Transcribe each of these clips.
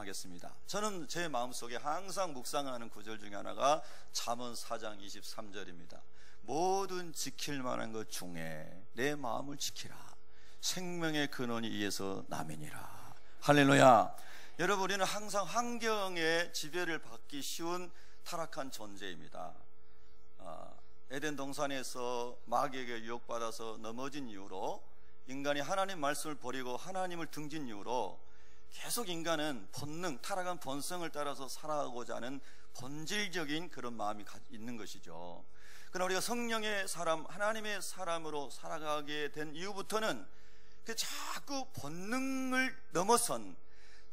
하겠습니다. 저는 제 마음속에 항상 묵상하는 구절 중에 하나가 잠언 4장 23절입니다. 모든 지킬 만한 것 중에 내 마음을 지키라. 생명의 근원이 이에서 남이니라. 할렐루야. 여러분, 우리는 항상 환경의 지배를 받기 쉬운 타락한 존재입니다. 에덴 동산에서 마귀에게 유혹받아서 넘어진 이후로, 인간이 하나님 말씀을 버리고 하나님을 등진 이후로 계속 인간은 본능, 타락한 본성을 따라서 살아가고자 하는 본질적인 그런 마음이 있는 것이죠. 그러나 우리가 성령의 사람, 하나님의 사람으로 살아가게 된 이후부터는 그 자꾸 본능을 넘어선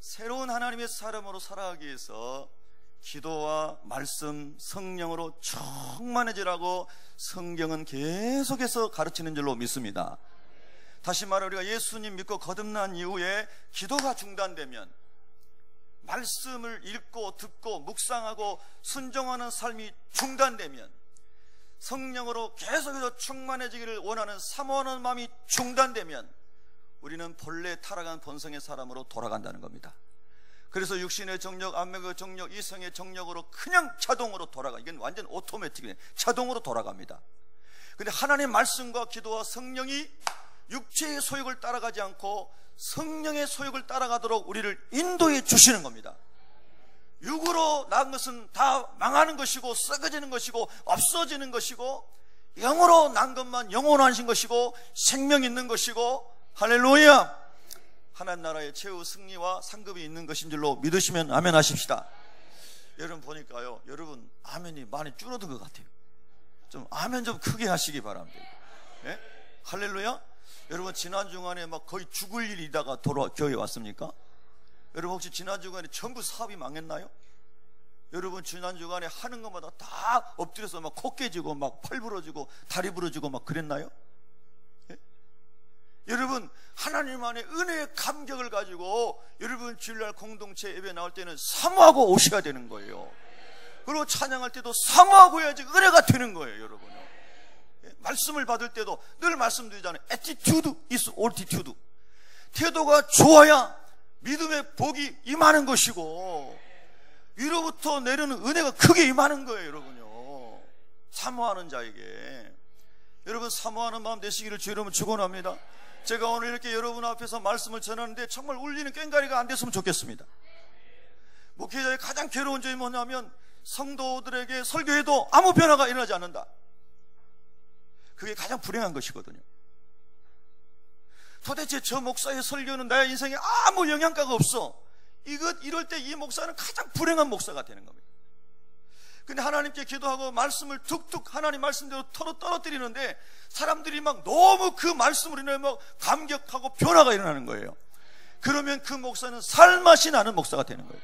새로운 하나님의 사람으로 살아가기 위해서 기도와 말씀, 성령으로 충만해지라고 성경은 계속해서 가르치는 줄로 믿습니다. 다시 말해, 우리가 예수님 믿고 거듭난 이후에 기도가 중단되면, 말씀을 읽고 듣고 묵상하고 순종하는 삶이 중단되면, 성령으로 계속해서 충만해지기를 원하는 사모하는 마음이 중단되면 우리는 본래 타락한 본성의 사람으로 돌아간다는 겁니다. 그래서 육신의 정력, 안목의 정력, 이성의 정력으로 그냥 자동으로 이건 완전 오토매틱이에요. 자동으로 돌아갑니다. 근데 하나님의 말씀과 기도와 성령이 육체의 소욕을 따라가지 않고 성령의 소욕을 따라가도록 우리를 인도해 주시는 겁니다. 육으로 낳은 것은 다 망하는 것이고 썩어지는 것이고 없어지는 것이고, 영으로 낳은 것만 영원하신 것이고 생명 있는 것이고, 할렐루야, 하나님 나라의 최후 승리와 상급이 있는 것인 줄로 믿으시면 아멘 하십시다. 여러분 보니까요, 여러분 아멘이 많이 줄어든 것 같아요. 좀 아멘 좀 크게 하시기 바랍니다. 네? 할렐루야. 여러분 지난 주간에 막 거의 죽을 일이다가 교회에 왔습니까? 여러분 혹시 지난 주간에 전부 사업이 망했나요? 여러분 지난 주간에 하는 것마다 다 엎드려서 막 코 깨지고 막 팔 부러지고 다리 부러지고 막 그랬나요? 예? 여러분 하나님 안에 은혜의 감격을 가지고 여러분 주일날 공동체 예배 나올 때는 사모하고 오셔야 되는 거예요. 그리고 찬양할 때도 사모하고 해야지 은혜가 되는 거예요. 여러분 말씀을 받을 때도 늘 말씀드리잖아요. Attitude is altitude. 태도가 좋아야 믿음의 복이 임하는 것이고 위로부터 내려는 은혜가 크게 임하는 거예요. 여러분요, 사모하는 자에게. 여러분 사모하는 마음 되시기를 주 이름으로 축원합니다. 제가 오늘 이렇게 여러분 앞에서 말씀을 전하는데 정말 울리는 꽹과리가 안 됐으면 좋겠습니다. 목회자의 가장 괴로운 점이 뭐냐면 성도들에게 설교해도 아무 변화가 일어나지 않는다. 그게 가장 불행한 것이거든요. 도대체 저 목사의 설교는 나의 인생에 아무 영향가가 없어. 이럴 때 이 목사는 가장 불행한 목사가 되는 겁니다. 근데 하나님께 기도하고 말씀을 툭툭 하나님 말씀대로 떨어뜨리는데 사람들이 막 너무 그 말씀으로 인해 막 감격하고 변화가 일어나는 거예요. 그러면 그 목사는 살맛이 나는 목사가 되는 거예요.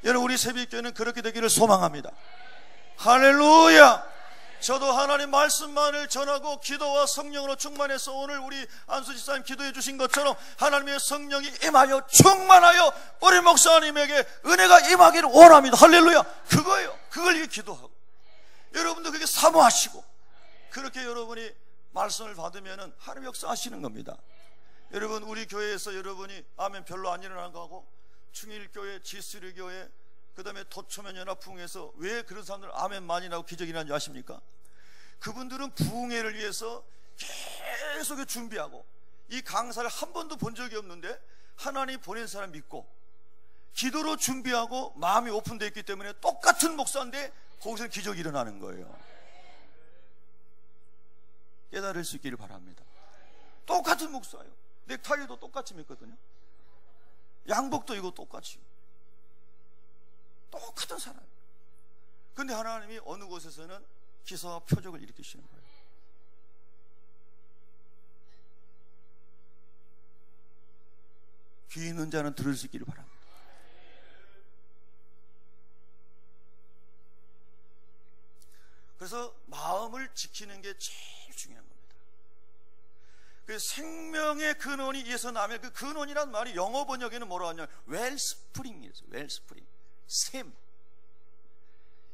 여러분 우리 새벽교회는 그렇게 되기를 소망합니다. 할렐루야. 저도 하나님 말씀만을 전하고 기도와 성령으로 충만해서 오늘 우리 안수 집사님 기도해 주신 것처럼 하나님의 성령이 임하여 충만하여 우리 목사님에게 은혜가 임하기를 원합니다. 할렐루야. 그거예요. 그걸 이렇게 기도하고 여러분도 그게 사모하시고 그렇게 여러분이 말씀을 받으면 하나님 역사하시는 겁니다. 여러분 우리 교회에서 여러분이 아멘 별로 안 일어나는 거하고 충일교회, 지수리교회, 그 다음에 도초면 연합부흥에서 왜 그런 사람들 아멘 많이 나고 기적이 나는 줄 아십니까? 그분들은 부흥회를 위해서 계속 준비하고 이 강사를 한 번도 본 적이 없는데 하나님 보낸 사람 믿고 기도로 준비하고 마음이 오픈되어 있기 때문에 똑같은 목사인데 거기서 기적이 일어나는 거예요. 깨달을 수 있기를 바랍니다. 똑같은 목사예요. 넥타이도 똑같이 맺거든요. 양복도 이거 똑같이. 똑같은 사람. 근데 하나님이 어느 곳에서는 기사와 표적을 일으키시는 거예요. 귀 있는 자는 들을 수 있기를 바랍니다. 그래서 마음을 지키는 게 제일 중요한 겁니다. 그 생명의 근원이 이에서 나면 그 근원이란 말이 영어 번역에는 뭐라고 하냐면 웰스프링이에요. 웰스프링. 샘.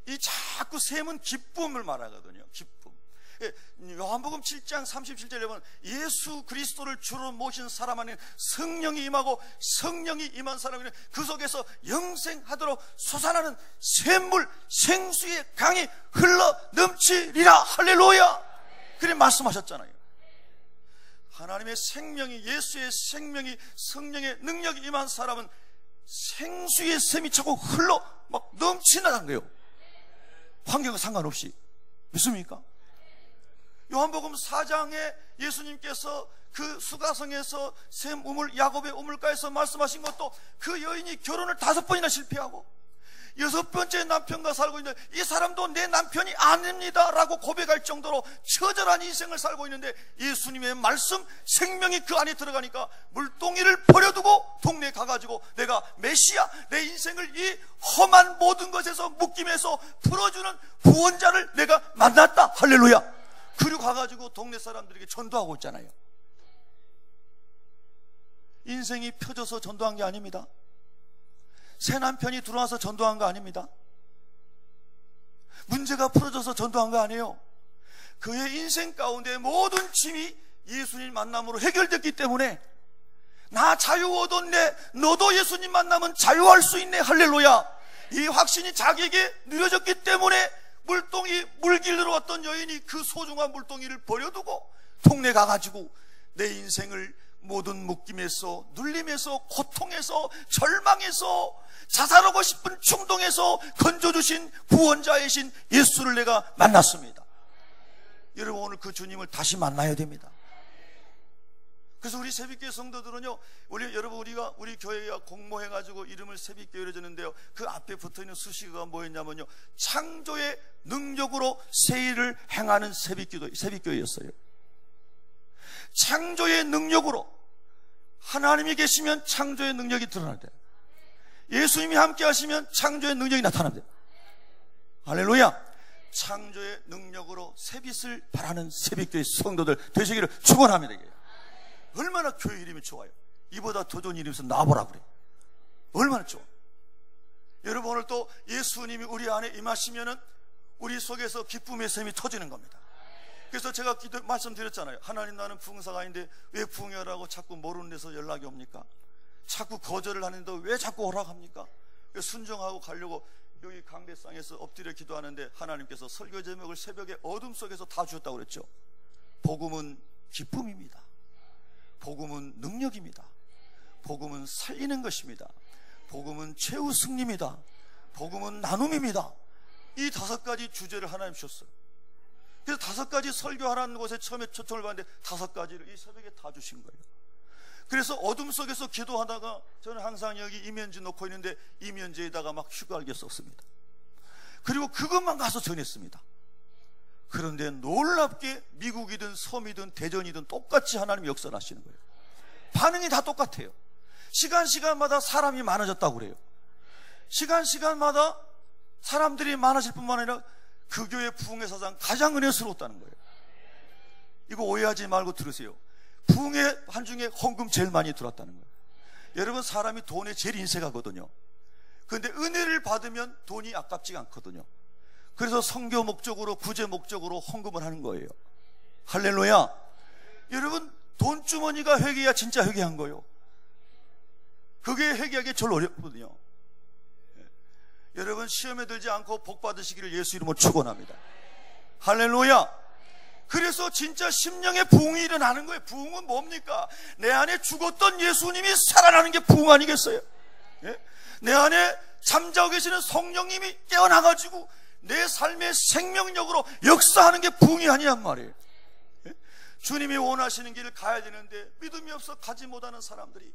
이 자꾸 샘은 기쁨을 말하거든요. 기쁨. 요한복음 7장 37절에 보면 예수 그리스도를 주로 모신 사람 안에 성령이 임하고 성령이 임한 사람은 그 속에서 영생하도록 솟아나는 샘물 생수의 강이 흘러 넘치리라. 할렐루야. 그래 말씀하셨잖아요. 하나님의 생명이, 예수의 생명이, 성령의 능력이 임한 사람은 생수의 샘이 차고 흘러 막 넘치나는 거예요. 환경과 상관없이. 믿습니까? 요한복음 4장에 예수님께서 그 수가성에서 샘 우물, 야곱의 우물가에서 말씀하신 것도 그 여인이 결혼을 5번이나 실패하고 6번째 남편과 살고 있는데 이 사람도 내 남편이 아닙니다 라고 고백할 정도로 처절한 인생을 살고 있는데 예수님의 말씀, 생명이 그 안에 들어가니까 물동이를 버려두고 동네에 가가지고 내가 메시아, 내 인생을 이 험한 모든 것에서 묶임에서 풀어주는 구원자를 내가 만났다. 할렐루야. 그리고 가가지고 동네 사람들에게 전도하고 있잖아요. 인생이 펴져서 전도한 게 아닙니다. 새 남편이 들어와서 전도한 거 아닙니다. 문제가 풀어져서 전도한 거 아니에요. 그의 인생 가운데 모든 짐이 예수님 만남으로 해결됐기 때문에 나 자유 얻었네, 너도 예수님 만나면 자유할 수 있네. 할렐루야. 이 확신이 자기에게 누려졌기 때문에 물동이 물길로 왔던 여인이 그 소중한 물동이를 버려두고 동네 가가지고 내 인생을 모든 묶임에서, 눌림에서, 고통에서, 절망에서, 자살하고 싶은 충동에서 건져주신 구원자이신 예수를 내가 만났습니다. 여러분 오늘 그 주님을 다시 만나야 됩니다. 그래서 우리 새벽교회 성도들은요, 여러분 우리 교회가 공모해가지고 이름을 새벽교회로 줬는데요, 그 앞에 붙어있는 수식어가 뭐였냐면요, 창조의 능력으로 새 일을 행하는 새벽교회였어요. 창조의 능력으로. 하나님이 계시면 창조의 능력이 드러납니다. 예수님이 함께 하시면 창조의 능력이 나타납니다. 할렐루야. 창조의 능력으로 새빛을 바라는 새벽교회 성도들 되시기를 축원합니다. 얼마나 교회 이름이 좋아요. 이보다 더 좋은 이름에서 나와보라 그래요. 얼마나 좋아. 여러분 오늘 또 예수님이 우리 안에 임하시면은 우리 속에서 기쁨의 샘이 터지는 겁니다. 그래서 제가 말씀드렸잖아요. 하나님 나는 부흥사가 아닌데 왜 부흥회라고 자꾸 모르는 데서 연락이 옵니까? 자꾸 거절을 하는데 왜 자꾸 오락합니까? 순종하고 가려고 여기 강대상에서 엎드려 기도하는데 하나님께서 설교 제목을 새벽에 어둠 속에서 다 주셨다고 그랬죠. 복음은 기쁨입니다. 복음은 능력입니다. 복음은 살리는 것입니다. 복음은 최후 승리입니다. 복음은 나눔입니다. 이 5가지 주제를 하나님 주셨어요. 그래서 5가지 설교하라는 곳에 처음에 초청을 받는데 5가지를 이 새벽에 다 주신 거예요. 그래서 어둠 속에서 기도하다가 저는 항상 여기 이면지 놓고 있는데 이면지에다가 막 휴가를 썼습니다. 그리고 그것만 가서 전했습니다. 그런데 놀랍게 미국이든 섬이든 대전이든 똑같이 하나님이 역사하시는 거예요. 반응이 다 똑같아요. 시간마다 사람이 많아졌다고 그래요. 시간마다 사람들이 많아질 뿐만 아니라 그 교회 부흥회 사상 가장 은혜스러웠다는 거예요. 이거 오해하지 말고 들으세요. 부흥회 한중에 헌금 제일 많이 들어왔다는 거예요. 여러분 사람이 돈에 제일 인색하거든요. 그런데 은혜를 받으면 돈이 아깝지가 않거든요. 그래서 선교 목적으로 구제 목적으로 헌금을 하는 거예요. 할렐루야. 여러분 돈주머니가 회개야 진짜 회개한 거예요. 그게 회개하기 제일 어렵거든요. 여러분 시험에 들지 않고 복 받으시기를 예수 이름으로 축원합니다. 할렐루야. 그래서 진짜 심령의 부흥이 일어나는 거예요. 부흥은 뭡니까? 내 안에 죽었던 예수님이 살아나는 게 부흥 아니겠어요? 예? 내 안에 잠자고 계시는 성령님이 깨어나가지고 내 삶의 생명력으로 역사하는 게 부흥이 아니란 말이에요. 예? 주님이 원하시는 길을 가야 되는데 믿음이 없어 가지 못하는 사람들이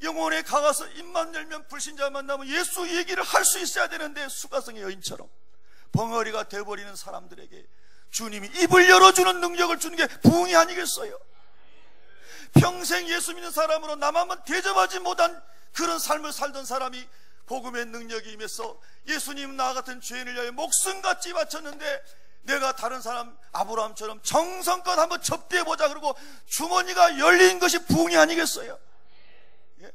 영혼에 가서 입만 열면 불신자 만나면 예수 얘기를 할 수 있어야 되는데 수가성의 여인처럼 벙어리가 돼버리는 사람들에게 주님이 입을 열어주는 능력을 주는 게 부흥이 아니겠어요? 평생 예수 믿는 사람으로 남 한번 대접하지 못한 그런 삶을 살던 사람이 복음의 능력이 임해서 예수님 나 같은 죄인을 위하여 목숨같이 바쳤는데 내가 다른 사람 아브라함처럼 정성껏 한번 접대해보자 그러고 주머니가 열린 것이 부흥이 아니겠어요? 예?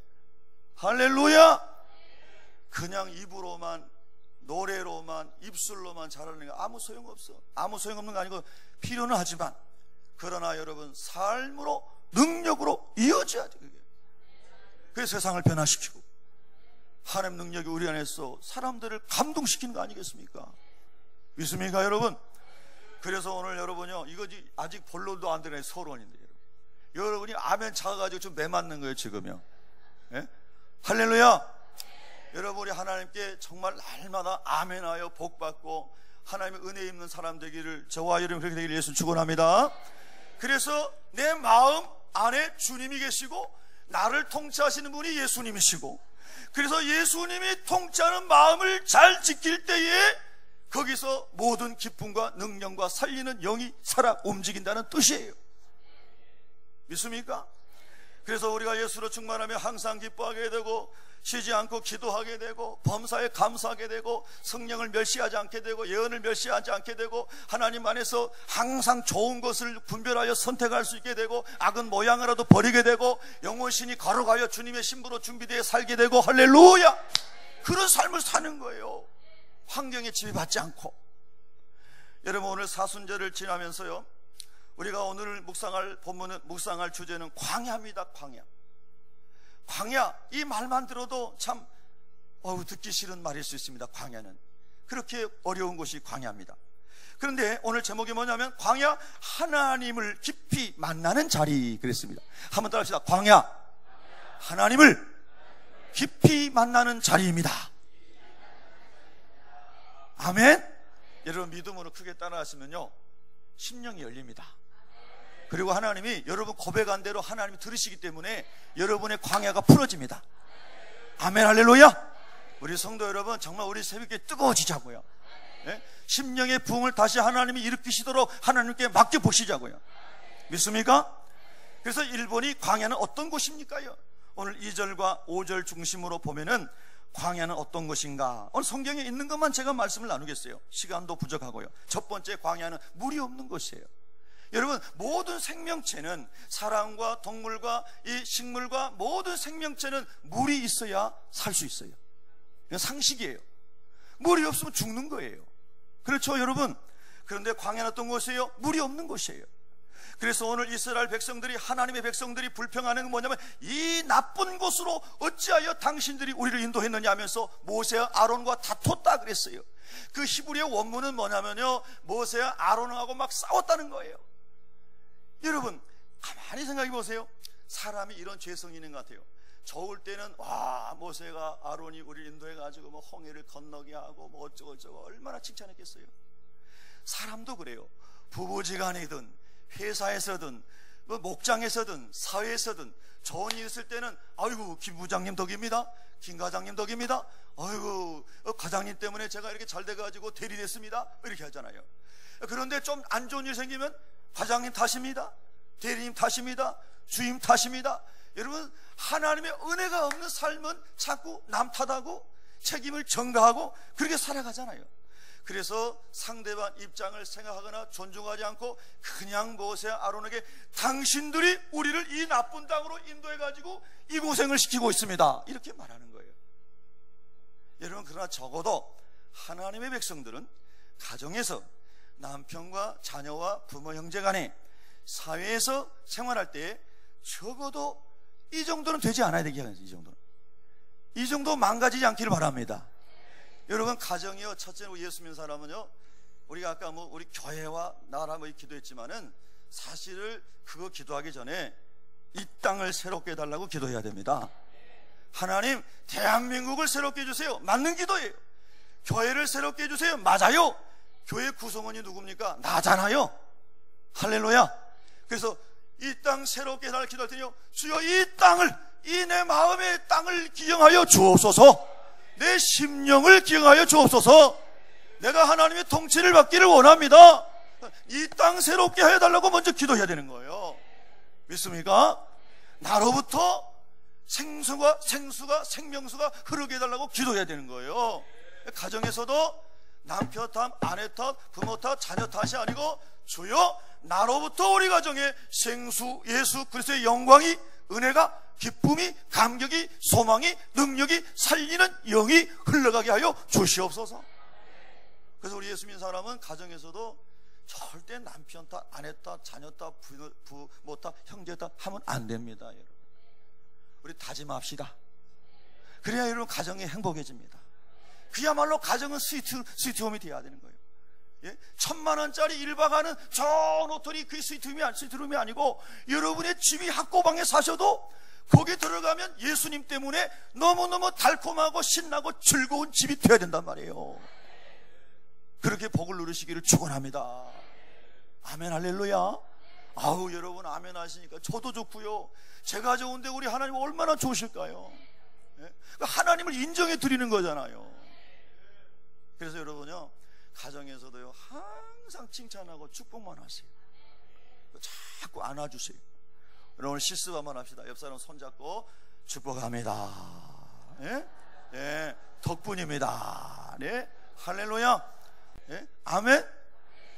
할렐루야. 그냥 입으로만 노래로만 입술로만 잘하는 게 아무 소용없어. 아무 소용없는 거 아니고 필요는 하지만, 그러나 여러분 삶으로 능력으로 이어져야 돼. 그게. 그래서 세상을 변화시키고 하나님 능력이 우리 안에서 사람들을 감동시키는 거 아니겠습니까? 믿습니까 여러분? 그래서 오늘 여러분요, 이거지 아직 본론도 안 되는 서론인데, 여러분이 아멘 작아가지고 좀 매맞는 거예요 지금요. 예? 할렐루야. 여러분이 하나님께 정말 날마다 아멘하여 복받고 하나님의 은혜 입는 사람 되기를, 저와 여러분 그렇게 되기를 예수 축원합니다. 그래서 내 마음 안에 주님이 계시고 나를 통치하시는 분이 예수님이시고, 그래서 예수님이 통치하는 마음을 잘 지킬 때에 거기서 모든 기쁨과 능력과 살리는 영이 살아 움직인다는 뜻이에요. 믿습니까? 그래서 우리가 예수로 충만하며 항상 기뻐하게 되고, 쉬지 않고 기도하게 되고, 범사에 감사하게 되고, 성령을 멸시하지 않게 되고, 예언을 멸시하지 않게 되고, 하나님 안에서 항상 좋은 것을 분별하여 선택할 수 있게 되고, 악은 모양이라도 버리게 되고, 영원신이 걸어가여 주님의 신부로 준비되어 살게 되고, 할렐루야! 그런 삶을 사는 거예요. 환경에 지배받지 않고. 여러분 오늘 사순절을 지나면서요, 우리가 오늘 묵상할 주제는 광야입니다. 광야. 광야, 이 말만 들어도 참 듣기 싫은 말일 수 있습니다. 광야는 그렇게 어려운 곳이 광야입니다. 그런데 오늘 제목이 뭐냐면 광야, 하나님을 깊이 만나는 자리 그랬습니다. 한번 따라 합시다. 광야, 하나님을 깊이 만나는 자리입니다. 아멘. 여러분 믿음으로 크게 따라하시면요, 심령이 열립니다. 그리고 하나님이 여러분 고백한 대로 하나님이 들으시기 때문에 여러분의 광야가 풀어집니다. 아멘, 할렐루야. 우리 성도 여러분 정말 우리 새벽에 뜨거워지자고요. 네? 심령의 부흥을 다시 하나님이 일으키시도록 하나님께 맡겨보시자고요. 믿습니까? 그래서 일본이 광야는 어떤 곳입니까요? 오늘 2절과 5절 중심으로 보면은 광야는 어떤 것인가, 오늘 성경에 있는 것만 제가 말씀을 나누겠어요. 시간도 부족하고요. 첫 번째, 광야는 물이 없는 곳이에요. 여러분 모든 생명체는, 사람과 동물과 이 식물과 모든 생명체는 물이 있어야 살 수 있어요. 이건 상식이에요. 물이 없으면 죽는 거예요. 그렇죠 여러분? 그런데 광야는 어떤 곳이에요? 물이 없는 곳이에요. 그래서 오늘 이스라엘 백성들이, 하나님의 백성들이 불평하는 건 뭐냐면, 이 나쁜 곳으로 어찌하여 당신들이 우리를 인도했느냐 하면서 모세와 아론과 다퉜다 그랬어요. 그 히브리어 원문은 뭐냐면요, 모세와 아론하고 막 싸웠다는 거예요. 여러분 가만히 생각해 보세요. 사람이 이런 죄성이 있는 것 같아요. 좋을 때는 와, 모세가 아론이 우리를 인도해 가지고 뭐 홍해를 건너게 하고 뭐 어쩌고저쩌고 얼마나 칭찬했겠어요. 사람도 그래요. 부부지간이든 회사에서든 뭐 목장에서든 사회에서든 좋은 일 있을 때는 아이고 김 부장님 덕입니다, 김 과장님 덕입니다, 아이고 과장님 때문에 제가 이렇게 잘 돼가지고 대리됐습니다, 이렇게 하잖아요. 그런데 좀 안 좋은 일 생기면 과장님 탓입니다, 대리님 탓입니다, 주임 탓입니다. 여러분 하나님의 은혜가 없는 삶은 자꾸 남 탓하고 책임을 전가하고 그렇게 살아가잖아요. 그래서 상대방 입장을 생각하거나 존중하지 않고 그냥 모세 아론에게 당신들이 우리를 이 나쁜 땅으로 인도해가지고 이 고생을 시키고 있습니다, 이렇게 말하는 거예요. 여러분 그러나 적어도 하나님의 백성들은 가정에서 남편과 자녀와 부모 형제 간에 사회에서 생활할 때 적어도 이 정도는 되지 않아야 되게 하겠어요. 이 정도 망가지지 않기를 바랍니다. 여러분 가정이요, 첫째로 예수 믿는 사람은요, 우리가 아까 뭐 우리 교회와 나라 뭐 기도했지만은 사실을 그거 기도하기 전에 이 땅을 새롭게 해달라고 기도해야 됩니다. 하나님 대한민국을 새롭게 해주세요, 맞는 기도예요. 교회를 새롭게 해주세요, 맞아요. 교회 구성원이 누굽니까? 나잖아요. 할렐루야. 그래서 이 땅 새롭게 해달라고 기도할 때요, 주여 이 땅을, 이 내 마음의 땅을 기억하여 주옵소서, 내 심령을 기억하여 주옵소서. 내가 하나님의 통치를 받기를 원합니다. 이 땅 새롭게 해달라고 먼저 기도해야 되는 거예요. 믿습니까? 나로부터 생수가 생명수가 흐르게 해달라고 기도해야 되는 거예요. 가정에서도 남편 탓, 아내 탓, 부모 탓, 자녀 탓이 아니고 주여 나로부터 우리 가정에 생수 예수 그리스도의 영광이, 은혜가, 기쁨이, 감격이, 소망이, 능력이, 살리는 영이 흘러가게 하여 주시옵소서. 그래서 우리 예수 믿는 사람은 가정에서도 절대 남편 탓, 아내 탓, 자녀 탓, 부모 탓, 형제 탓 하면 안 됩니다. 여러분, 우리 다짐합시다. 그래야 여러분 가정이 행복해집니다. 그야말로 가정은 스위트홈이 돼야 되는 거예요. 예? 1000만 원짜리 1박 하는 저 호텔이 그 스위트룸이 아니고, 여러분의 집이 학고방에 사셔도 거기 들어가면 예수님 때문에 너무너무 달콤하고 신나고 즐거운 집이 되어야 된단 말이에요. 그렇게 복을 누리시기를 축원합니다. 아멘, 할렐루야. 아우, 여러분 아멘 하시니까 저도 좋고요. 제가 좋은데 우리 하나님 얼마나 좋으실까요? 예? 하나님을 인정해 드리는 거잖아요. 그래서 여러분요, 가정에서도요, 항상 칭찬하고 축복만 하세요. 자꾸 안아주세요. 오늘 실습 한번 합시다. 옆 사람 손잡고 축복합니다. 예? 예, 덕분입니다. 네, 할렐루야. 예? 아멘.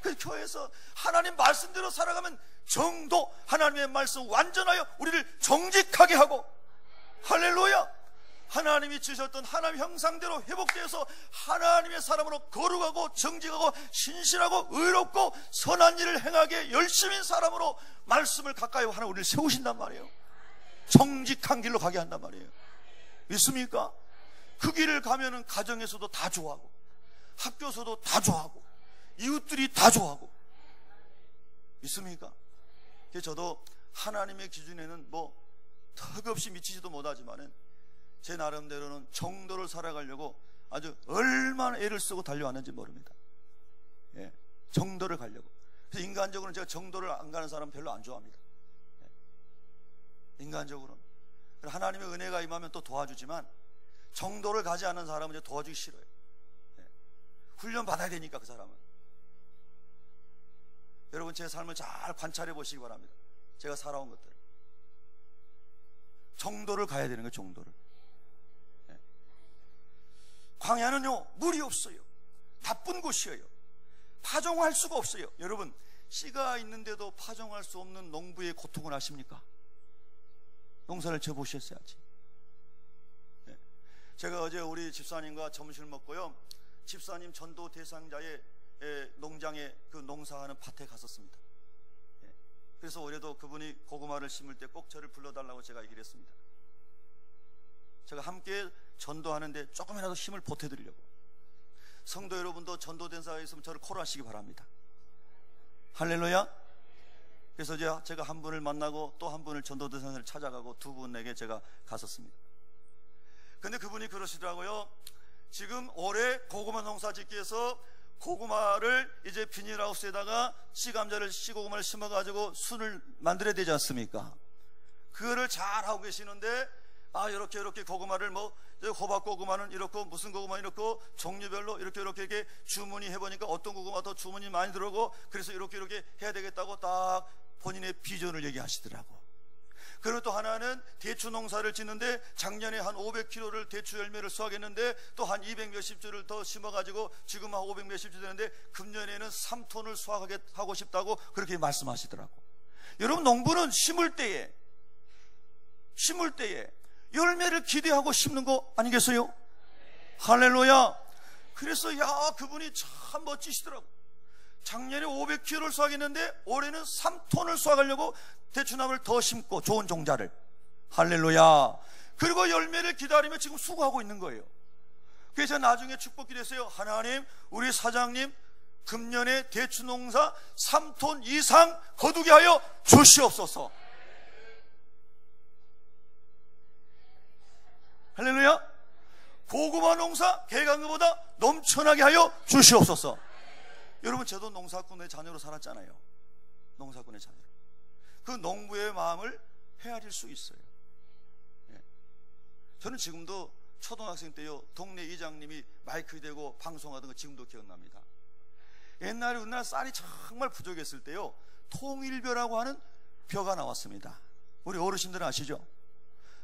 그 교회에서 하나님 말씀대로 살아가면 정도, 하나님의 말씀 완전하여 우리를 정직하게 하고, 할렐루야, 하나님이 주셨던 하나님 형상대로 회복되어서 하나님의 사람으로 거룩하고 정직하고 신실하고 의롭고 선한 일을 행하게 열심인 사람으로 말씀을 가까이 하나 우리를 세우신단 말이에요. 정직한 길로 가게 한단 말이에요. 믿습니까? 그 길을 가면은 가정에서도 다 좋아하고, 학교에서도 다 좋아하고, 이웃들이 다 좋아하고. 믿습니까? 저도 하나님의 기준에는 뭐 턱없이 미치지도 못하지만은 제 나름대로는 정도를 살아가려고 아주 얼마나 애를 쓰고 달려왔는지 모릅니다. 예, 정도를 가려고. 그래서 인간적으로는 제가 정도를 안 가는 사람 별로 안 좋아합니다. 예, 인간적으로는. 하나님의 은혜가 임하면 또 도와주지만 정도를 가지 않는 사람은 이제 도와주기 싫어요. 예, 훈련 받아야 되니까 그 사람은. 여러분, 제 삶을 잘 관찰해 보시기 바랍니다. 제가 살아온 것들. 정도를 가야 되는 거예요. 정도를. 예. 광야는요, 물이 없어요. 나쁜 곳이에요. 파종할 수가 없어요. 여러분, 씨가 있는데도 파종할 수 없는 농부의 고통을 아십니까? 농사를 져보셨어야지. 예. 제가 어제 우리 집사님과 점심을 먹고요, 집사님 전도 대상자의 농장에 그 농사하는 밭에 갔었습니다. 예. 그래서 올해도 그분이 고구마를 심을 때 꼭 저를 불러달라고 제가 얘기를 했습니다. 제가 함께 전도하는데 조금이라도 힘을 보태드리려고. 성도 여러분도 전도된 사람이 있으면 저를 콜하시기 바랍니다. 할렐루야. 그래서 제가 한 분을 만나고 또 한 분을 전도된 사람을 찾아가고 두 분에게 제가 갔었습니다. 근데 그분이 그러시더라고요. 지금 올해 고구마 농사 짓기 위해서 고구마를 이제 비닐하우스에다가 씨고구마를 심어가지고 순을 만들어야 되지 않습니까? 그거를 잘 하고 계시는데, 이렇게 고구마를 호박 고구마는 이렇고 무슨 고구마 이렇고 종류별로 이렇게 주문이 해보니까 어떤 고구마 더 주문이 많이 들어오고, 그래서 이렇게 해야 되겠다고 딱 본인의 비전을 얘기하시더라고. 그리고 또 하나는 대추 농사를 짓는데 작년에 한 500kg를 대추 열매를 수확했는데 또 한 200 몇십 주를 더 심어가지고 지금 한 500 몇십 주 되는데 금년에는 3톤을 수확하고 싶다고 그렇게 말씀하시더라고. 여러분, 농부는 심을 때에 열매를 기대하고 심는 거 아니겠어요? 할렐루야. 그래서 그분이 참 멋지시더라고. 작년에 500kg를 수확했는데 올해는 3톤을 수확하려고 대추나무를 더 심고, 좋은 종자를. 할렐루야. 그리고 열매를 기다리며 지금 수고하고 있는 거예요. 그래서 나중에 축복기도했어요. 하나님, 우리 사장님 금년에 대추 농사 3톤 이상 거두게 하여 주시옵소서. 할렐루야. 고구마 농사 개간 것보다 넘쳐나게 하여 주시옵소서. 여러분, 저도 농사꾼의 자녀로 살았잖아요. 농사꾼의 자녀로. 그 농부의 마음을 헤아릴 수 있어요. 예. 저는 지금도 초등학생 때요, 동네 이장님이 마이크 대고 방송하던 거 지금도 기억납니다. 옛날에 우리나라 쌀이 정말 부족했을 때요, 통일벼라고 하는 벼가 나왔습니다. 우리 어르신들은 아시죠?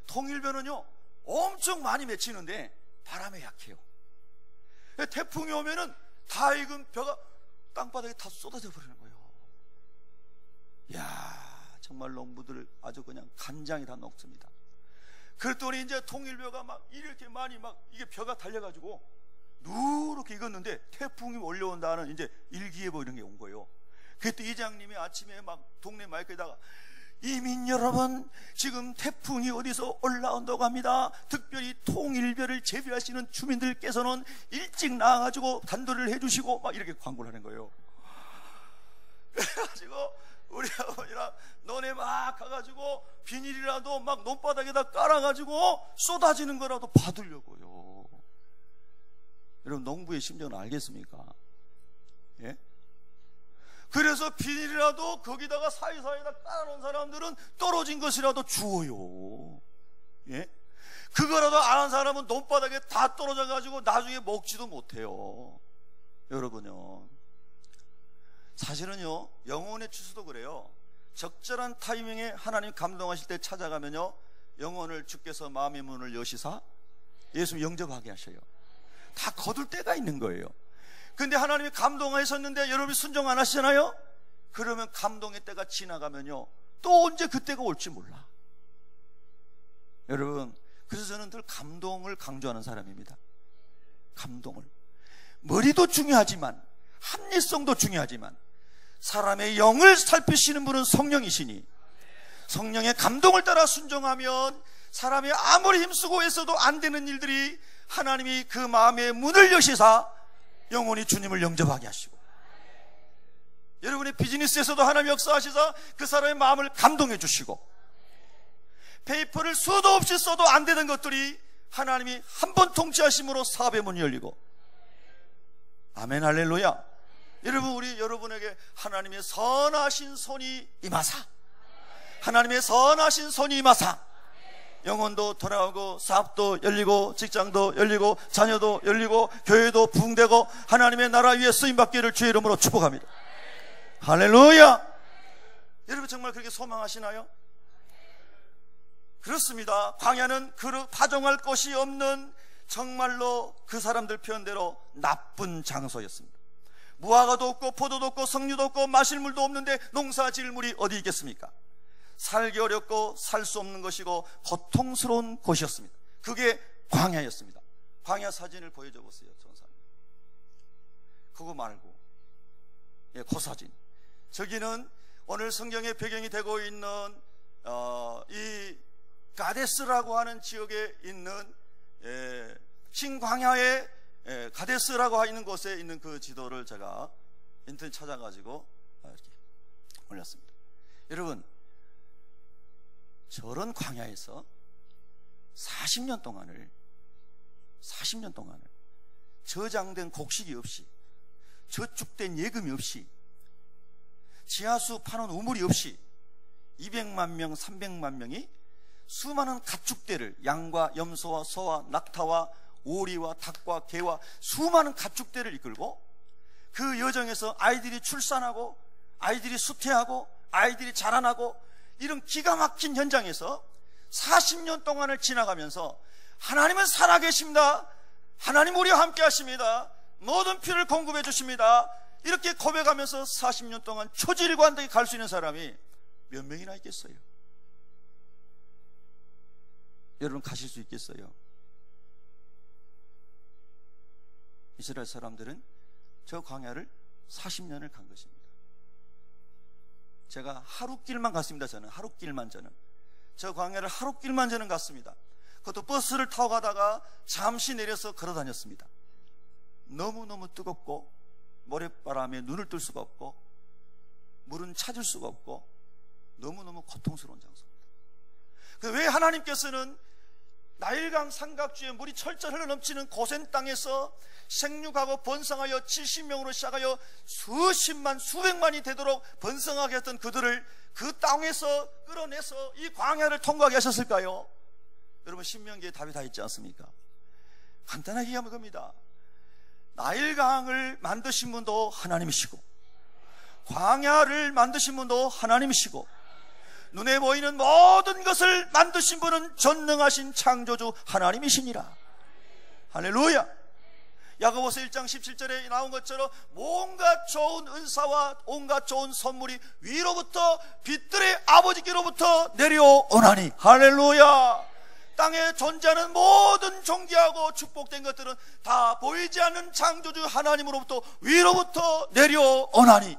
통일벼는요 엄청 많이 맺히는데 바람에 약해요. 태풍이 오면은 다 익은 벼가 땅바닥에 다 쏟아져 버리는 거예요. 이야, 정말 농부들 아주 그냥 간장이 다 녹습니다. 그랬더니 이제 통일벼가 막 이렇게 많이 이게 벼가 달려가지고 노랗게 익었는데 태풍이 몰려온다는 이제 일기예보 이런 게 온 거예요. 그때 이장님이 아침에 막 동네 마이크에다가 이민 여러분, 지금 태풍이 어디서 올라온다고 합니다. 특별히 통일별을 재배하시는 주민들께서는 일찍 나와가지고 단도를 해주시고 막 이렇게 광고를 하는 거예요. 그래가지고 우리 아버지랑 논에 막 가가지고 비닐이라도 막 논바닥에다 깔아가지고 쏟아지는 거라도 받으려고요. 여러분, 농부의 심정은 알겠습니까? 예? 그래서 비닐이라도 거기다가 사이사이에다 깔아놓은 사람들은 떨어진 것이라도 주워요. 예? 그거라도 안 한 사람은 논바닥에 다 떨어져가지고 나중에 먹지도 못해요. 여러분요, 사실은요, 영혼의 추수도 그래요. 적절한 타이밍에 하나님 감동하실 때 찾아가면요, 영혼을 주께서 마음의 문을 여시사 예수 영접하게 하셔요. 다 거둘 때가 있는 거예요. 근데 하나님이 감동하셨는데 여러분이 순종 안 하시잖아요? 그러면 감동의 때가 지나가면요, 또 언제 그때가 올지 몰라. 여러분, 그래서 저는 늘 감동을 강조하는 사람입니다. 감동을. 머리도 중요하지만, 합리성도 중요하지만, 사람의 영을 살피시는 분은 성령이시니, 성령의 감동을 따라 순종하면 사람이 아무리 힘쓰고 애써도 안 되는 일들이 하나님이 그 마음의 문을 여시사 영혼이 주님을 영접하게 하시고, 여러분의 비즈니스에서도 하나님 역사하시사 그 사람의 마음을 감동해 주시고, 페이퍼를 수도 없이 써도 안 되는 것들이 하나님이 한 번 통치하심으로 사업의 문이 열리고. 아멘, 할렐루야. 여러분, 우리 여러분에게 하나님의 선하신 손이 임하사, 하나님의 선하신 손이 임하사 영혼도 돌아오고, 사업도 열리고, 직장도 열리고, 자녀도 열리고, 교회도 부흥되고 하나님의 나라 위에 쓰임받기를 주의 이름으로 축복합니다. 할렐루야. 여러분, 정말 그렇게 소망하시나요? 그렇습니다. 광야는 파종할 것이 없는, 정말로 그 사람들 표현대로 나쁜 장소였습니다. 무화과도 없고 포도도 없고 석류도 없고 마실 물도 없는데 농사 지을 물이 어디 있겠습니까? 살기 어렵고 살 수 없는 것이고 고통스러운 곳이었습니다. 그게 광야였습니다. 광야 사진을 보여줘 보세요, 전사님. 그거 말고, 예, 그 사진. 저기는 오늘 성경의 배경이 되고 있는 이 가데스라고 하는 지역에 있는, 신광야의 가데스라고 하는 곳에 있는 그 지도를 제가 인터넷 찾아가지고 이렇게 올렸습니다. 여러분, 저런 광야에서 40년 동안을 저장된 곡식이 없이, 저축된 예금이 없이, 지하수 파는 우물이 없이 200만 명, 300만 명이 수많은 가축대를, 양과 염소와 소와 낙타와 오리와 닭과 개와 수많은 가축대를 이끌고 그 여정에서 아이들이 출산하고, 아이들이 수태하고, 아이들이 자라나고, 이런 기가 막힌 현장에서 40년 동안을 지나가면서 하나님은 살아계십니다, 하나님 우리와 함께 하십니다, 모든 필요를 공급해 주십니다, 이렇게 고백하면서 40년 동안 초지일관되게 갈 수 있는 사람이 몇 명이나 있겠어요? 여러분, 가실 수 있겠어요? 이스라엘 사람들은 저 광야를 40년을 간 것입니다. 제가 하루길만 갔습니다. 저는 저 광야를 하루길만 저는 갔습니다. 그것도 버스를 타고 가다가 잠시 내려서 걸어 다녔습니다. 너무너무 뜨겁고 모래바람에 눈을 뜰 수가 없고 물은 찾을 수가 없고 너무너무 고통스러운 장소입니다. 왜 하나님께서는 나일강 삼각주에 물이 철철 흘러넘치는 고센 땅에서 생육하고 번성하여 70명으로 시작하여 수십만 수백만이 되도록 번성하게 했던 그들을 그 땅에서 끌어내서 이 광야를 통과하게 하셨을까요? 여러분, 신명기에 답이 다 있지 않습니까? 간단하게 얘기하면 겁니다. 나일강을 만드신 분도 하나님이시고, 광야를 만드신 분도 하나님이시고, 눈에 보이는 모든 것을 만드신 분은 전능하신 창조주 하나님이시니라. 할렐루야. 야고보서 1장 17절에 나온 것처럼 온갖 좋은 은사와 온갖 좋은 선물이 위로부터 빛들의 아버지께로부터 내려오나니. 할렐루야. 땅에 존재하는 모든 존귀하고 축복된 것들은 다 보이지 않는 창조주 하나님으로부터 위로부터 내려오나니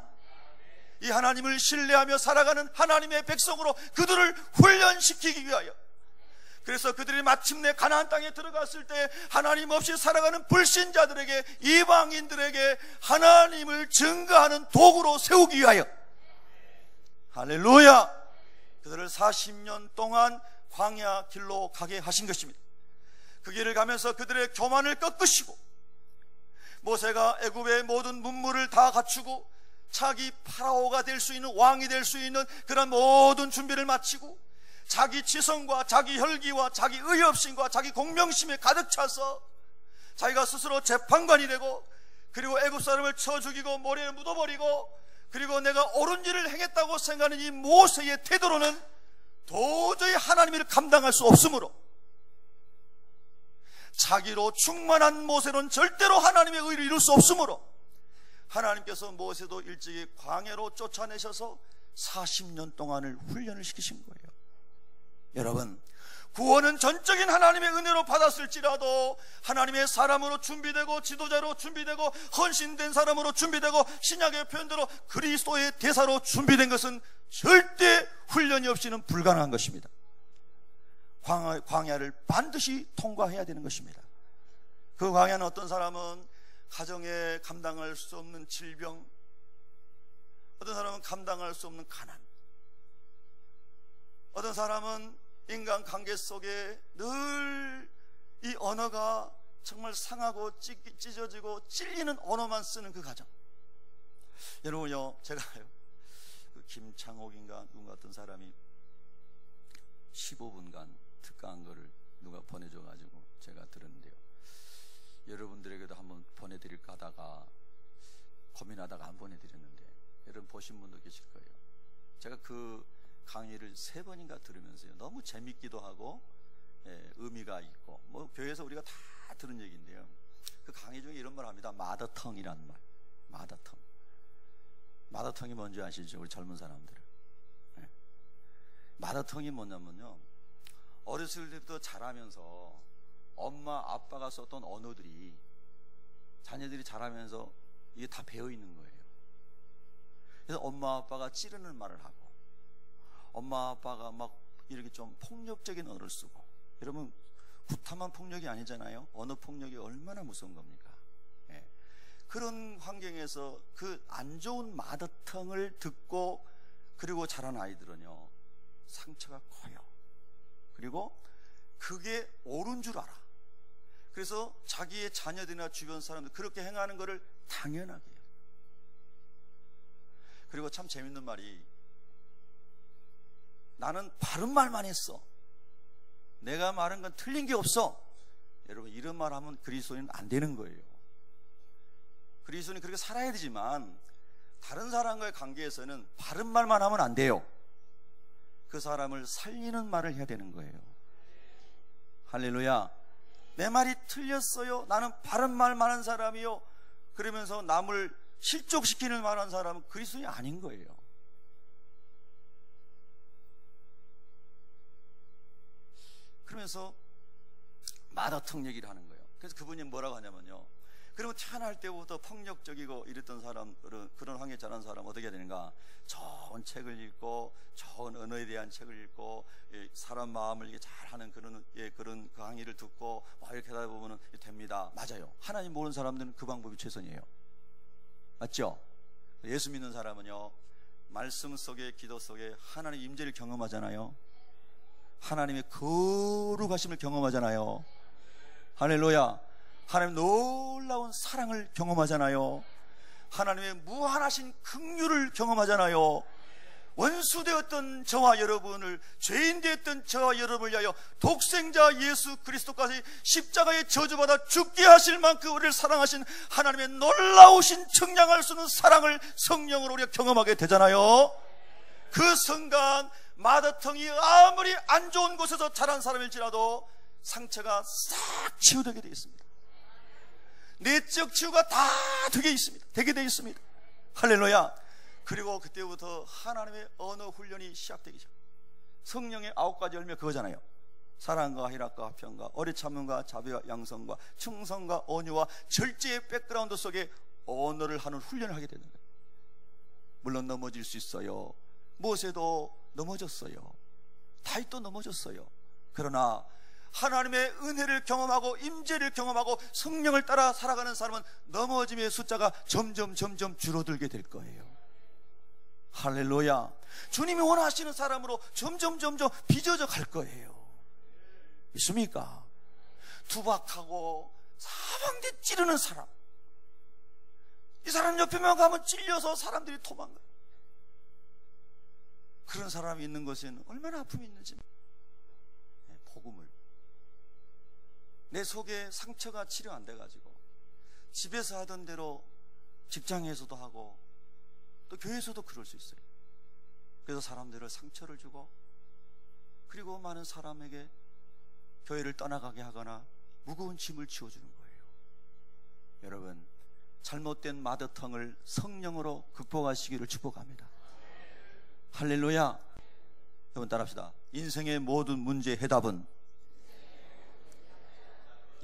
이 하나님을 신뢰하며 살아가는 하나님의 백성으로 그들을 훈련시키기 위하여, 그래서 그들이 마침내 가나안 땅에 들어갔을 때 하나님 없이 살아가는 불신자들에게, 이방인들에게 하나님을 증거하는 도구로 세우기 위하여, 할렐루야, 그들을 40년 동안 광야 길로 가게 하신 것입니다. 그 길을 가면서 그들의 교만을 꺾으시고, 모세가 애굽의 모든 문물을 다 갖추고 자기 파라오가 될 수 있는, 왕이 될 수 있는 그런 모든 준비를 마치고 자기 지성과 자기 혈기와 자기 의협심과 자기 공명심에 가득 차서 자기가 스스로 재판관이 되고, 그리고 애굽 사람을 쳐 죽이고 모래에 묻어버리고, 그리고 내가 옳은 일을 행했다고 생각하는 이 모세의 태도로는 도저히 하나님을 감당할 수 없으므로, 자기로 충만한 모세로는 절대로 하나님의 의를 이룰 수 없으므로 하나님께서 모세도 일찍이 광야로 쫓아내셔서 40년 동안을 훈련을 시키신 거예요. 여러분, 구원은 전적인 하나님의 은혜로 받았을지라도 하나님의 사람으로 준비되고 지도자로 준비되고 헌신된 사람으로 준비되고 신약의 표현대로 그리스도의 대사로 준비된 것은 절대 훈련이 없이는 불가능한 것입니다. 광야를 반드시 통과해야 되는 것입니다. 그 광야는 어떤 사람은 가정에 감당할 수 없는 질병, 어떤 사람은 감당할 수 없는 가난, 어떤 사람은 인간관계 속에 늘 이 언어가 정말 상하고 찢어지고 찔리는 언어만 쓰는 그 가정. 여러분요, 제가요, 그 김창옥인가 누군가 어떤 사람이 15분간 특강한 거를 누가 보내줘가지고 제가 들었는데요, 여러분들에게도 한번 보내드릴까 하다가 고민하다가 안 보내드렸는데, 여러분 보신 분도 계실 거예요. 제가 그 강의를 3번인가 들으면서요, 너무 재밌기도 하고 의미가 있고, 뭐 교회에서 우리가 다 들은 얘기인데요, 그 강의 중에 이런 말 합니다. 마더텅이라는 말. 마더텅. 마더텅이 뭔지 아시죠? 우리 젊은 사람들은. 네. 마더텅이 뭐냐면요, 어렸을 때부터 자라면서 엄마 아빠가 썼던 언어들이 자녀들이 자라면서 이게 다 배어 있는 거예요. 그래서 엄마 아빠가 찌르는 말을 하고, 엄마 아빠가 막 이렇게 좀 폭력적인 언어를 쓰고, 여러분 구타만 폭력이 아니잖아요. 언어 폭력이 얼마나 무서운 겁니까? 예. 그런 환경에서 그 안 좋은 마더텅을 듣고 그리고 자란 아이들은요, 상처가 커요. 그리고 그게 옳은 줄 알아. 그래서 자기의 자녀들이나 주변 사람들 그렇게 행하는 것을 당연하게 해요. 그리고 참 재밌는 말이, 나는 바른 말만 했어, 내가 말한 건 틀린 게 없어. 여러분, 이런 말 하면 그리스도인은 안 되는 거예요. 그리스도인이 그렇게 살아야 되지만 다른 사람과의 관계에서는 바른 말만 하면 안 돼요. 그 사람을 살리는 말을 해야 되는 거예요. 할렐루야. 내 말이 틀렸어요, 나는 바른 말만 하는 사람이요, 그러면서 남을 실족시키는 말 하는 사람은 그리스도인이 아닌 거예요. 그러면서 마더텅 얘기를 하는 거예요. 그래서 그분이 뭐라고 하냐면요, 그러면 태어날 때부터 폭력적이고 이랬던 사람들은, 그런 환경에 자란 사람은 어떻게 해야 되는가? 좋은 책을 읽고 좋은 언어에 대한 책을 읽고 사람 마음을 이게 잘하는 그런 강의를 듣고 이렇게 하다 보면 됩니다. 맞아요. 하나님 모르는 사람들은 그 방법이 최선이에요. 맞죠? 예수 믿는 사람은요, 말씀 속에, 기도 속에 하나님의 임재를 경험하잖아요. 하나님의 거룩하심을 경험하잖아요. 할렐루야. 하나님 놀라운 사랑을 경험하잖아요. 하나님의 무한하신 긍휼을 경험하잖아요. 원수되었던 저와 여러분을, 죄인 되었던 저와 여러분을 위하여 독생자 예수 그리스도까지 십자가에 저주받아 죽게 하실 만큼 우리를 사랑하신 하나님의 놀라우신 청량할 수 없는 사랑을 성령으로 우리가 경험하게 되잖아요. 그 순간 마더텅이 아무리 안 좋은 곳에서 자란 사람일지라도 상처가 싹 치유되게 되어 있습니다. 내적 치유가 다 되게 되어 있습니다. 할렐루야. 그리고 그때부터 하나님의 언어 훈련이 시작되기 시작. 성령의 9가지 열매 그거잖아요. 사랑과 희락과 화평과 오래 참음과 자비와 양성과 충성과 온유와 절제의 백그라운드 속에 언어를 하는 훈련을 하게 되는 거예요. 물론 넘어질 수 있어요. 모세도 넘어졌어요. 다윗도 넘어졌어요. 그러나 하나님의 은혜를 경험하고 임재를 경험하고 성령을 따라 살아가는 사람은 넘어짐의 숫자가 점점 줄어들게 될 거예요. 할렐루야. 주님이 원하시는 사람으로 점점 빚어져 갈 거예요. 믿습니까? 투박하고 사방대 찌르는 사람, 이 사람 옆에만 가면 찔려서 사람들이 도망가요. 그런 사람이 있는 것에는 얼마나 아픔이 있는지. 복음을, 내 속에 상처가 치료 안 돼가지고 집에서 하던 대로 직장에서도 하고 또 교회에서도 그럴 수 있어요. 그래서 사람들을 상처를 주고, 그리고 많은 사람에게 교회를 떠나가게 하거나 무거운 짐을 지워주는 거예요. 여러분, 잘못된 마더텅을 성령으로 극복하시기를 축복합니다. 할렐루야. 여러분 따라합시다. 인생의 모든 문제의 해답은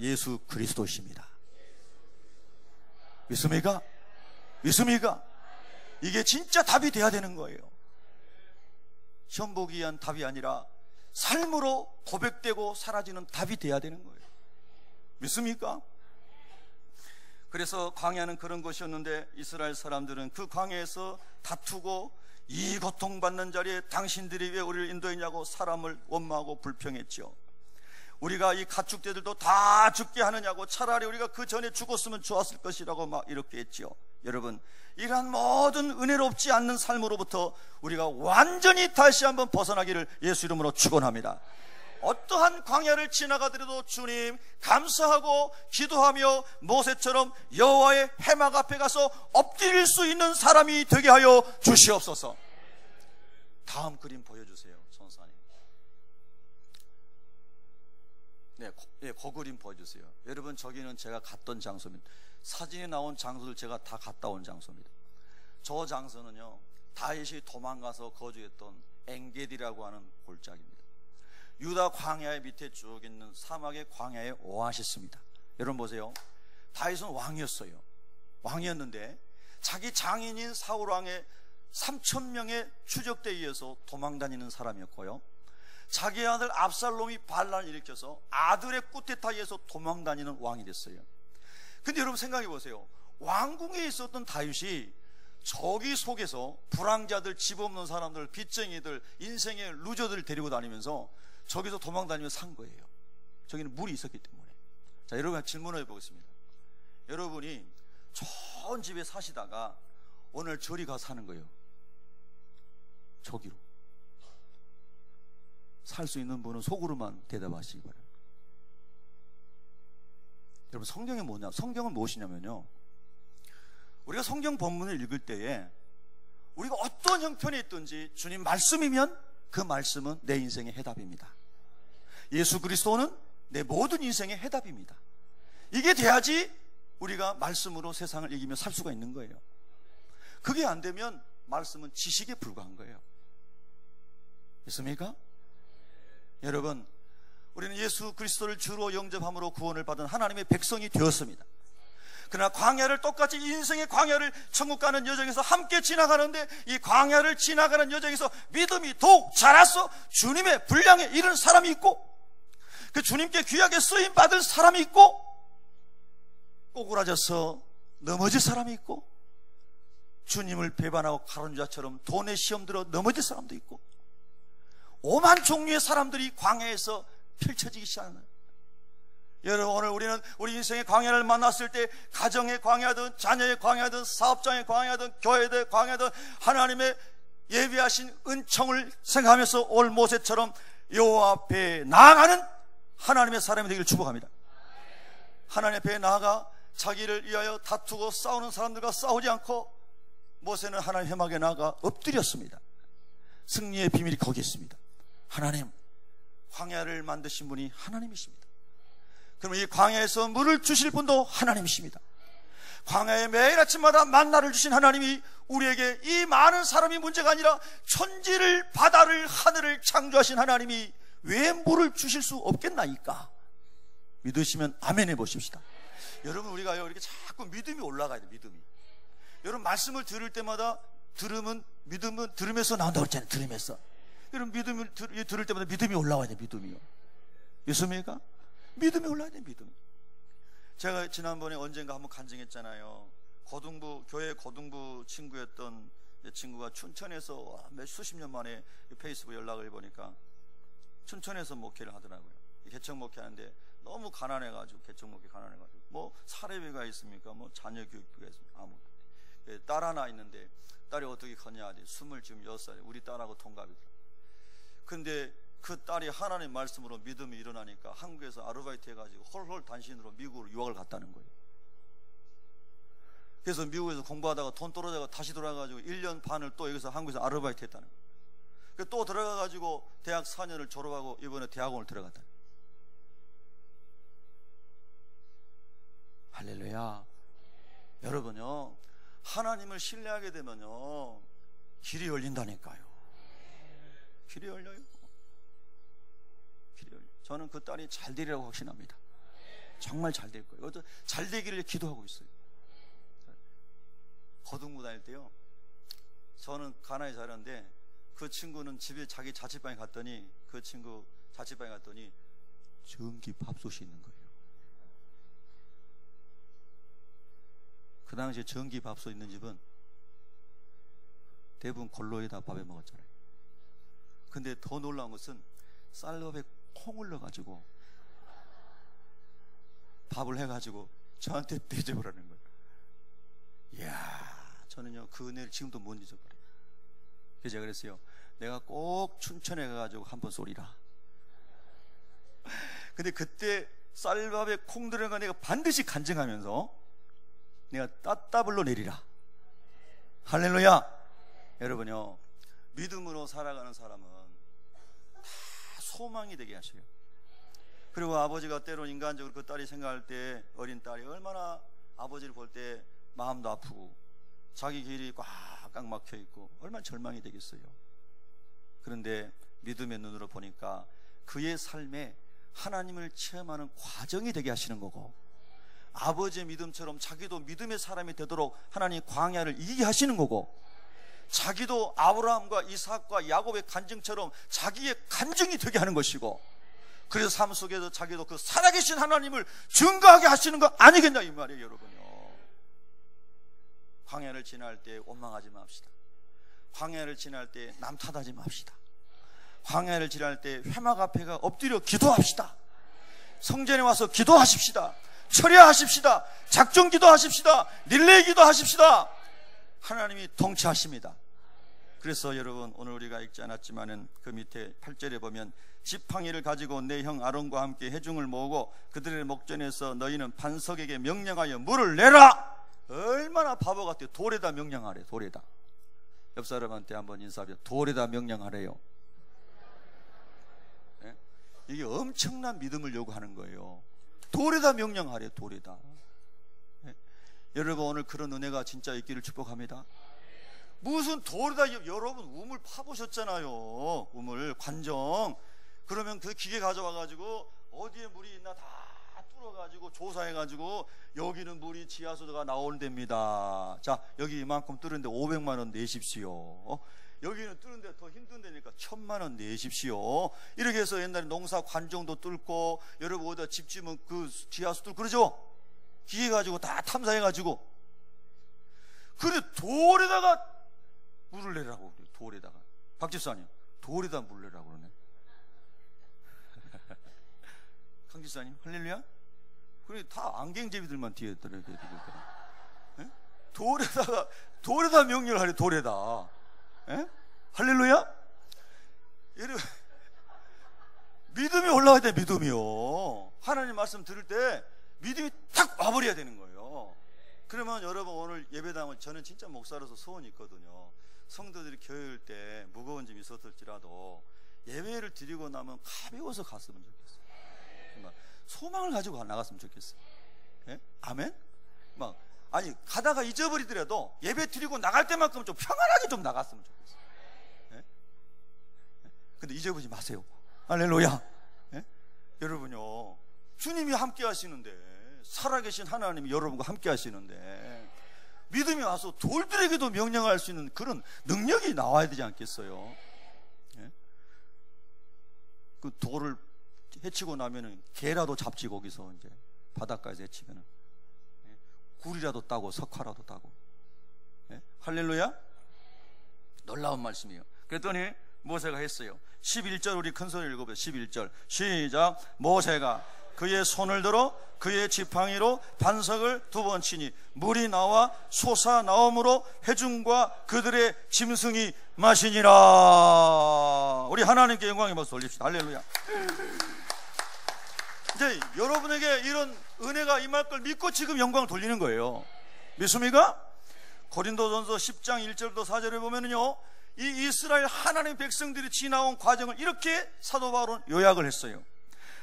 예수 그리스도십니다. 믿습니까? 믿습니까? 이게 진짜 답이 돼야 되는 거예요. 시험 보기 위한 답이 아니라 삶으로 고백되고 사라지는 답이 돼야 되는 거예요. 믿습니까? 그래서 광야는 그런 곳이었는데 이스라엘 사람들은 그 광야에서 다투고 이 고통받는 자리에 당신들이 왜 우리를 인도했냐고 사람을 원망하고 불평했죠. 우리가 이 가축대들도 다 죽게 하느냐고, 차라리 우리가 그 전에 죽었으면 좋았을 것이라고 막 이렇게 했죠. 여러분, 이러한 모든 은혜롭지 않는 삶으로부터 우리가 완전히 다시 한번 벗어나기를 예수 이름으로 축원합니다. 어떠한 광야를 지나가더라도 주님 감사하고 기도하며 모세처럼 여호와의 회막 앞에 가서 엎드릴 수 있는 사람이 되게 하여 주시옵소서. 다음 그림 보여주세요, 선사님. 네, 그 그림 보여주세요. 여러분, 저기는 제가 갔던 장소입니다. 사진에 나온 장소를 제가 다 갔다 온 장소입니다. 저 장소는요, 다윗이 도망가서 거주했던 엥게디라고 하는 골짜기입니다. 유다 광야의 밑에 쭉 있는 사막의 광야의 오아시스입니다. 여러분 보세요. 다윗은 왕이었어요. 왕이었는데 자기 장인인 사울왕의 3,000명의 추적대에 의해서 도망다니는 사람이었고요, 자기 아들 압살롬이 반란을 일으켜서 아들의 쿠데타에 의해서 도망다니는 왕이 됐어요. 근데 여러분 생각해 보세요. 왕궁에 있었던 다윗이 저기 속에서 불황자들, 집 없는 사람들, 빚쟁이들, 인생의 루저들을 데리고 다니면서 저기서 도망다니면서 산 거예요. 저기는 물이 있었기 때문에. 자, 여러분 질문을 해보겠습니다. 여러분이 좋은 집에 사시다가 오늘 저리 가서 사는 거예요. 저기로 살 수 있는 분은 속으로만 대답하시기 바랍니다. 여러분, 성경이 뭐냐? 성경은 무엇이냐면요, 우리가 성경 본문을 읽을 때에 우리가 어떤 형편에 있든지 주님 말씀이면 그 말씀은 내 인생의 해답입니다. 예수 그리스도는 내 모든 인생의 해답입니다. 이게 돼야지 우리가 말씀으로 세상을 이기며 살 수가 있는 거예요. 그게 안 되면 말씀은 지식에 불과한 거예요. 있습니까? 여러분, 우리는 예수 그리스도를 주로 영접함으로 구원을 받은 하나님의 백성이 되었습니다. 그러나 광야를 똑같이 인생의 광야를 천국 가는 여정에서 함께 지나가는데, 이 광야를 지나가는 여정에서 믿음이 더욱 자라서 주님의 분량에 이른 사람이 있고, 그 주님께 귀하게 쓰임 받을 사람이 있고, 꼬꾸라져서 넘어질 사람이 있고, 주님을 배반하고 가론 자처럼 돈에 시험 들어 넘어질 사람도 있고, 오만 종류의 사람들이 광야에서 펼쳐지기 시작하는. 여러분, 오늘 우리는 우리 인생의 광야를 만났을 때 가정의 광야든 자녀의 광야든 사업장의 광야든 교회의 광야든 하나님의 예비하신 은총을 생각하면서 올 모세처럼 여호와 앞에 나아가는 하나님의 사람이 되기를 축복합니다. 하나님 앞에 나아가 자기를 위하여 다투고 싸우는 사람들과 싸우지 않고, 모세는 하나님 회막에 나아가 엎드렸습니다. 승리의 비밀이 거기 있습니다. 하나님, 광야를 만드신 분이 하나님이십니다. 그럼 이 광야에서 물을 주실 분도 하나님이십니다. 광야에 매일 아침마다 만나를 주신 하나님이 우리에게 이 많은 사람이 문제가 아니라 천지를, 바다를, 하늘을 창조하신 하나님이 왜 물을 주실 수 없겠나이까? 믿으시면 아멘 해보십시다. 여러분, 우리가요, 이렇게 자꾸 믿음이 올라가야 돼, 믿음이. 여러분, 말씀을 들을 때마다 믿음은 들으면서 나온다고 했잖아요, 들으면서. 여러분, 믿음을 들을 때마다 믿음이 올라와야 돼, 믿음이요. 믿습니까? 믿음이 올라야 돼, 믿음. 제가 지난번에 언젠가 한번 간증했잖아요. 교회 고등부 친구였던 친구가 춘천에서 수십 년 만에 페이스북 연락을 해보니까 춘천에서 목회를 하더라고요. 개척 목회하는데 너무 가난해가지고, 개척 목회 가난해가지고, 뭐 사례비가 있습니까? 뭐 자녀 교육비가 있습니까? 아무것도. 딸 하나 있는데 딸이 어떻게 컸냐 하더니 26살, 우리 딸하고 동갑이더라고요. 근데 그 딸이 하나님 말씀으로 믿음이 일어나니까 한국에서 아르바이트 해가지고 홀홀 단신으로 미국으로 유학을 갔다는 거예요. 그래서 미국에서 공부하다가 돈 떨어져서 다시 돌아가가지고 1년 반을 또 여기서 한국에서 아르바이트 했다는 거예요. 또 들어가가지고 대학 4년을 졸업하고 이번에 대학원을 들어갔다. 할렐루야. 여러분요, 하나님을 신뢰하게 되면요, 길이 열린다니까요. 길이 열려요. 길이 열려요. 저는 그 딸이 잘 되리라고 확신합니다. 정말 잘 될 거예요. 잘 되기를 기도하고 있어요. 고등부 다닐 때요, 저는 가나에 자랐는데 그 친구는 집에 자기 자취방에 갔더니, 그 친구 자취방에 갔더니 전기 밥솥이 있는 거예요. 그 당시에 전기 밥솥 있는 집은 대부분 골로에다 밥에 먹었잖아요. 근데 더 놀라운 것은 쌀밥에 콩을 넣어가지고 밥을 해가지고 저한테 대접을 하는 거예요. 이야, 저는요 그 은혜를 지금도 못 잊어버려요. 그래서 제가 그랬어요. 내가 꼭 춘천에 가가지고 한번 쏘리라. 근데 그때 쌀밥에 콩 들어간 내가 반드시 간증하면서 내가 따따블로 내리라. 할렐루야. 여러분요, 믿음으로 살아가는 사람은 다 소망이 되게 하셔요. 그리고 아버지가 때론 인간적으로 그 딸이 생각할 때, 어린 딸이 얼마나 아버지를 볼 때 마음도 아프고 자기 길이 꽉꽉 막혀 있고 얼마나 절망이 되겠어요. 그런데 믿음의 눈으로 보니까 그의 삶에 하나님을 체험하는 과정이 되게 하시는 거고, 아버지의 믿음처럼 자기도 믿음의 사람이 되도록 하나님 광야를 이기게 하시는 거고, 자기도 아브라함과 이삭과 야곱의 간증처럼 자기의 간증이 되게 하는 것이고, 그래서 삶 속에서 자기도 그 살아계신 하나님을 증거하게 하시는 거 아니겠냐 이 말이에요. 여러분요, 광야를 지날 때 원망하지 맙시다. 광야를 지날 때 남 탓하지 맙시다. 광야를 지날 때 회막 앞에가 엎드려 기도합시다. 성전에 와서 기도하십시다. 철야하십시다. 작정 기도하십시다. 릴레이 기도하십시다. 하나님이 통치하십니다. 그래서 여러분, 오늘 우리가 읽지 않았지만은 그 밑에 8절에 보면, 지팡이를 가지고 내 형 아론과 함께 회중을 모으고 그들의 목전에서 너희는 반석에게 명령하여 물을 내라. 얼마나 바보 같아요. 돌에다 명령하래. 돌에다. 옆 사람한테 한번 인사하면 돌에다 명령하래요. 네? 이게 엄청난 믿음을 요구하는 거예요. 돌에다 명령하래. 돌에다. 네? 여러분, 오늘 그런 은혜가 진짜 있기를 축복합니다. 무슨 돌에다, 여러분 우물 파보셨잖아요. 우물 관정. 그러면 그 기계 가져와가지고 어디에 물이 있나 다 뚫어가지고 조사해가지고 여기는 물이 지하수가 나오는 데입니다. 자, 여기 이만큼 뚫는데 500만 원 내십시오. 여기는 뚫는데 더 힘든 데니까 1000만 원 내십시오. 이렇게 해서 옛날에 농사 관정도 뚫고, 여러분 어디다 집 지으면 그 지하수 뚫고 그러죠. 기계 가지고 다 탐사해가지고. 그래 돌에다가 물을 내라고 그래요. 돌에다가. 박 집사님, 돌에다 물 내라고 그러네. 강 집사님, 할렐루야. 그래 다 안경제비들만 뒤에 들어야 돌에다 명령하래. 돌에다. 에? 할렐루야. 여러분, 믿음이 올라와야 돼. 믿음이요. 하나님 말씀 들을 때 믿음이 탁 와버려야 되는 거예요. 그러면 여러분, 오늘 예배당은 저는 진짜 목사로서 소원이 있거든요. 성도들이 교회 올 때 무거운 점이 있었을지라도 예배를 드리고 나면 가벼워서 갔으면 좋겠어요. 소망을 가지고 나갔으면 좋겠어요. 예? 아멘? 아니 가다가 잊어버리더라도 예배 드리고 나갈 때만큼 좀 평안하게 좀 나갔으면 좋겠어요. 예? 근데 잊어버리지 마세요. 할렐루야. 예? 여러분요, 주님이 함께 하시는데, 살아계신 하나님이 여러분과 함께 하시는데, 믿음이 와서 돌들에게도 명령할 수 있는 그런 능력이 나와야 되지 않겠어요? 예? 그 돌을 해치고 나면은 개라도 잡지, 거기서 이제 바닷가에서 해치면은. 예? 굴이라도 따고 석화라도 따고. 예? 할렐루야. 놀라운 말씀이에요. 그랬더니 모세가 했어요. 11절 우리 큰소리를 읽어보세요. 11절 시작. 모세가 그의 손을 들어 그의 지팡이로 반석을 2번 치니 물이 나와 솟아나옴으로 회중과 그들의 짐승이 마시니라. 우리 하나님께 영광의 박수 올립시다. 할렐루야. 이제 여러분에게 이런 은혜가 임할 걸 믿고 지금 영광을 돌리는 거예요. 믿습니까? 고린도전서 10장 1절부터 4절에 보면은요, 이 이스라엘 하나님 백성들이 지나온 과정을 이렇게 사도 바울은 요약을 했어요.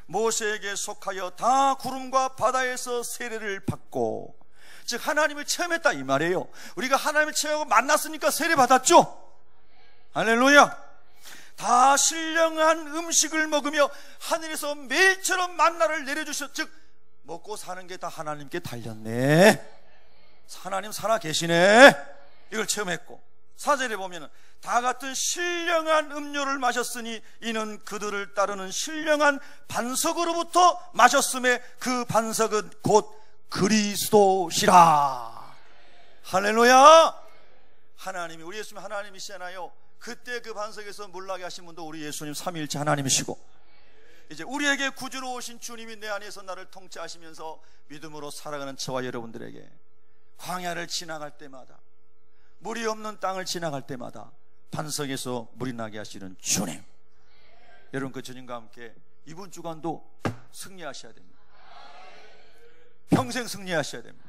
모세에게 속하여 다 구름과 바다에서 세례를 받고, 즉 하나님을 체험했다 이 말이에요. 우리가 하나님을 체험하고 만났으니까 세례 받았죠. 할렐루야. 다 신령한 음식을 먹으며 하늘에서 매일처럼 만나를 내려주셨, 즉 먹고 사는 게 다 하나님께 달렸네. 하나님 살아 계시네. 이걸 체험했고, 4절에 보면은 다 같은 신령한 음료를 마셨으니 이는 그들을 따르는 신령한 반석으로부터 마셨음에 그 반석은 곧 그리스도시라. 할렐루야. 하나님이, 우리 예수님 하나님이시잖아요. 그때 그 반석에서 물나게 하신 분도 우리 예수님 삼위일체 하나님이시고, 이제 우리에게 구주로 오신 주님이 내 안에서 나를 통치하시면서 믿음으로 살아가는 저와 여러분들에게 광야를 지나갈 때마다, 물이 없는 땅을 지나갈 때마다 반석에서 물이 나게 하시는 주님, 여러분 그 주님과 함께 이번 주간도 승리하셔야 됩니다. 평생 승리하셔야 됩니다.